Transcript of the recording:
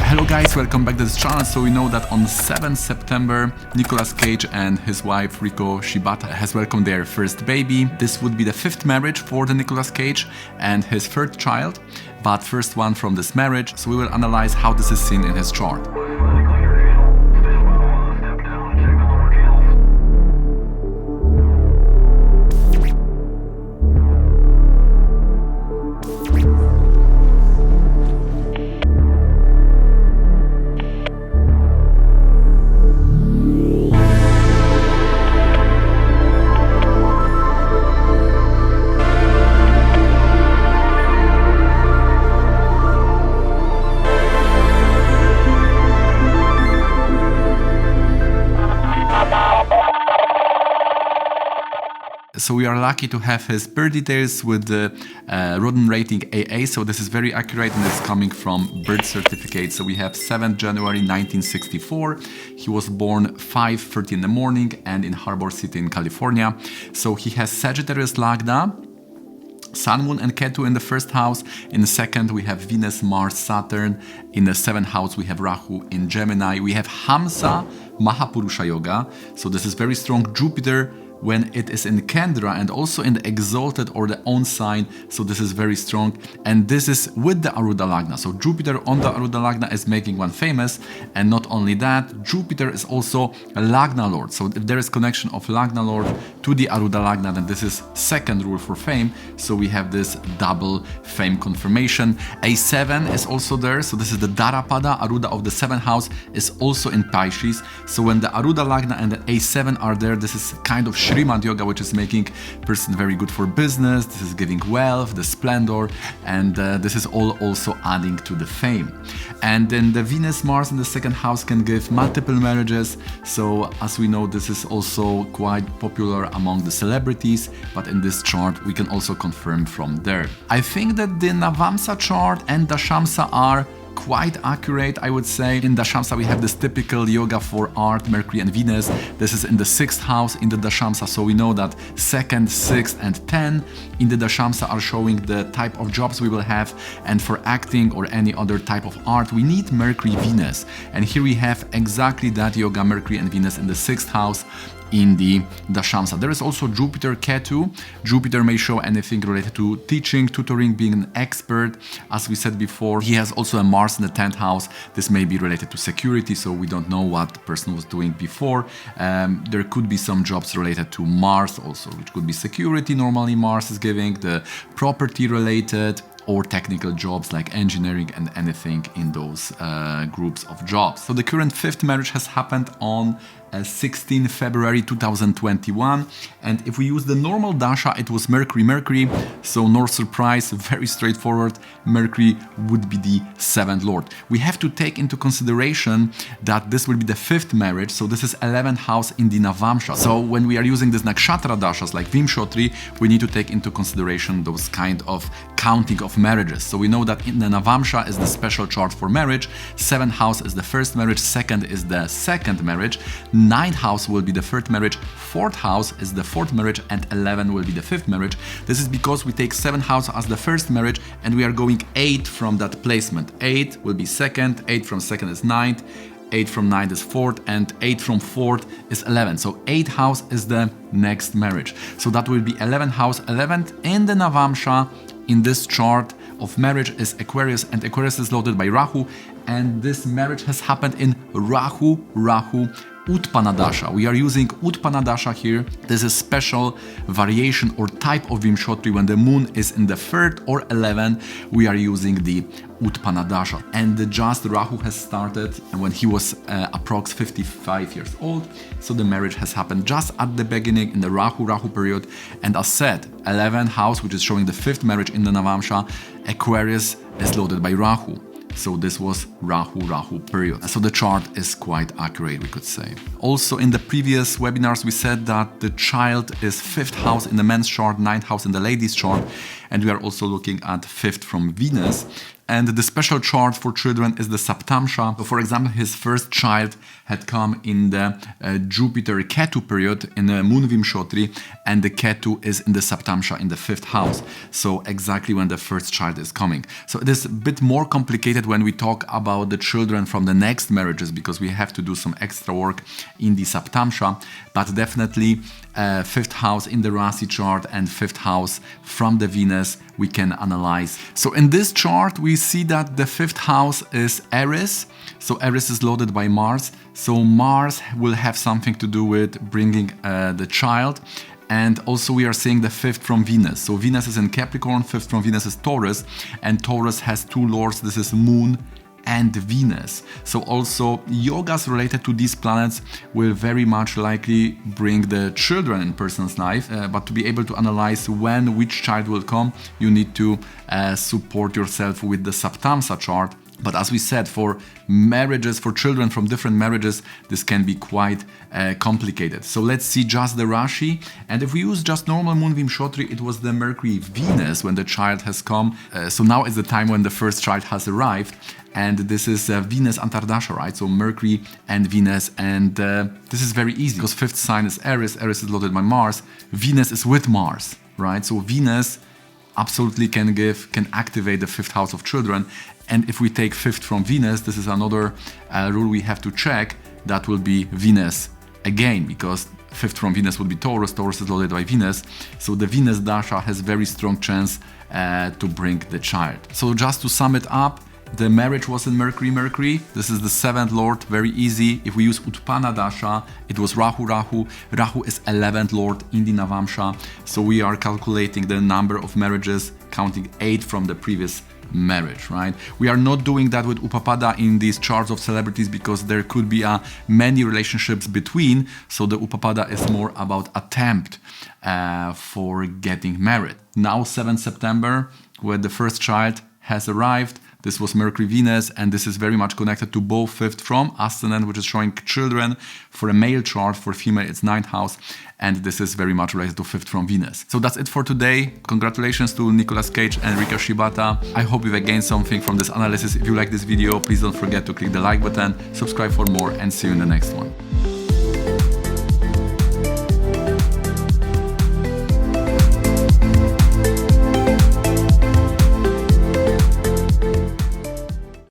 Hello guys, welcome back to this channel. So we know that on 7th September, Nicolas Cage and his wife Riko Shibata has welcomed their first baby. This would be the 5th marriage for the Nicolas Cage and his 3rd child, but first one from this marriage. So we will analyze how this is seen in his chart. So we are lucky to have his birth details with the rodent rating AA. So this is very accurate and it's coming from birth certificate. So we have 7th January 1964. He was born 5:30 in the morning and in Harbor City in California. So he has Sagittarius Lagna, Sun, Moon and Ketu in the 1st house. In the 2nd we have Venus, Mars, Saturn. In the 7th house we have Rahu in Gemini. We have Hamsa, Mahapurusha Yoga. So this is very strong. Jupiter when it is in Kendra and also in the exalted or the own sign. So this is very strong. And this is with the Aruda Lagna. So Jupiter on the Aruda Lagna is making one famous. And not only that, Jupiter is also a Lagna Lord. So if there is connection of Lagna Lord to the Aruda Lagna, then this is 2nd rule for fame. So we have this double fame confirmation. A7 is also there. So this is the Darapada. Aruda of the 7th house is also in Pisces. So when the Aruda Lagna and the A7 are there, this is kind of Srimad Yoga, which is making person very good for business. This is giving wealth, the splendor, and this is all also adding to the fame. And then the Venus, Mars in the 2nd house can give multiple marriages. So as we know, this is also quite popular among the celebrities, but in this chart we can also confirm from there. I think that the Navamsa chart and Dashamsa are quite accurate, I would say. In Dashamsa we have this typical yoga for art, Mercury and Venus. This is in the 6th house in the Dashamsa, so we know that 2nd, 6th and 10 in the Dashamsa are showing the type of jobs we will have, and for acting or any other type of art we need Mercury, Venus. And here we have exactly that yoga, Mercury and Venus in the 6th house in the Dashamsa. There is also Jupiter, Ketu. Jupiter may show anything related to teaching, tutoring, being an expert. As we said before, he has also a Mars in the 10th house. This may be related to security, so we don't know what the person was doing before. There could be some jobs related to Mars also, which could be security. Normally Mars is giving the property related or technical jobs like engineering and anything in those groups of jobs. So the current 5th marriage has happened on 16 February 2021, and if we use the normal dasha, it was Mercury, so no surprise, very straightforward. Mercury would be the 7th lord. We have to take into consideration that this will be the 5th marriage, so this is 11th house in the Navamsha. So when we are using this nakshatra dashas like Vimshotri, we need to take into consideration those kind of counting of marriages. So we know that in the Navamsha is the special chart for marriage, 7th house is the 1st marriage, 2nd is the 2nd marriage, 9th house will be the 3rd marriage, 4th house is the 4th marriage, and 11 will be the 5th marriage. This is because we take 7th house as the 1st marriage and we are going 8 from that placement. 8 will be 2nd, 8 from 2nd is 9th, 8 from 9th is 4th, and 8 from 4th is 11. So 8th house is the next marriage. So that will be 11th house. 11th in the Navamsha in this chart of marriage is Aquarius, and Aquarius is loaded by Rahu, and this marriage has happened in Rahu Utpanadasha. We are using Utpanadasha here. This is special variation or type of Vimshotri. When the moon is in the 3rd or 11th, we are using the Utpanadasha. And just Rahu has started when he was approx 55 years old. So the marriage has happened just at the beginning in the Rahu period. And as said, 11th house, which is showing the 5th marriage in the Navamsha, Aquarius is loaded by Rahu. So this was Rahu period. So the chart is quite accurate, we could say. Also in the previous webinars we said that the child is 5th house in the men's chart, 9th house in the ladies chart, and we are also looking at 5th from Venus. And the special chart for children is the Saptamsha. So for example, his first child had come in the Jupiter Ketu period in the Moon Vimshotri, and the Ketu is in the Saptamsha in the 5th house. So exactly when the first child is coming. So it is a bit more complicated when we talk about the children from the next marriages, because we have to do some extra work in the Saptamsha, but definitely 5th house in the Rasi chart and 5th house from the Venus we can analyze. So in this chart we see that the 5th house is Aries. So Aries is loaded by Mars. So Mars will have something to do with bringing the child. And also we are seeing the 5th from Venus. So Venus is in Capricorn, 5th from Venus is Taurus, and Taurus has two lords. This is Moon and Venus. So also yogas related to these planets will very much likely bring the children in person's life, but to be able to analyze when which child will come, you need to support yourself with the Saptamsa chart. But as we said, for marriages, for children from different marriages, this can be quite complicated. So let's see just the Rashi. And if we use just normal Moon Vimshotri, it was the Mercury Venus when the child has come. So now is the time when the first child has arrived. And this is Venus Antardasha, right? So Mercury and Venus. And this is very easy because 5th sign is Aries. Aries is loaded by Mars. Venus is with Mars, right? So Venus absolutely can activate the 5th house of children. And if we take 5th from Venus, this is another rule we have to check. That will be Venus again, because 5th from Venus would be Taurus. Taurus is loaded by Venus. So the Venus Dasha has very strong chance to bring the child. So just to sum it up, the marriage was in Mercury. This is the 7th lord, very easy. If we use Utpana Dasha, it was Rahu. Rahu is 11th lord in the Navamsha. So we are calculating the number of marriages, counting 8 from the previous marriage, right? We are not doing that with Upapada in these charts of celebrities because there could be many relationships between. So the Upapada is more about attempt for getting married. Now 7th September, where the first child has arrived. This was Mercury Venus, and this is very much connected to both 5th from Ascendant, which is showing children. For a male chart, for female it's 9th house, and this is very much related to 5th from Venus. So that's it for today. Congratulations to Nicolas Cage and Riko Shibata. I hope you've gained something from this analysis. If you like this video, please don't forget to click the like button, subscribe for more, and see you in the next one.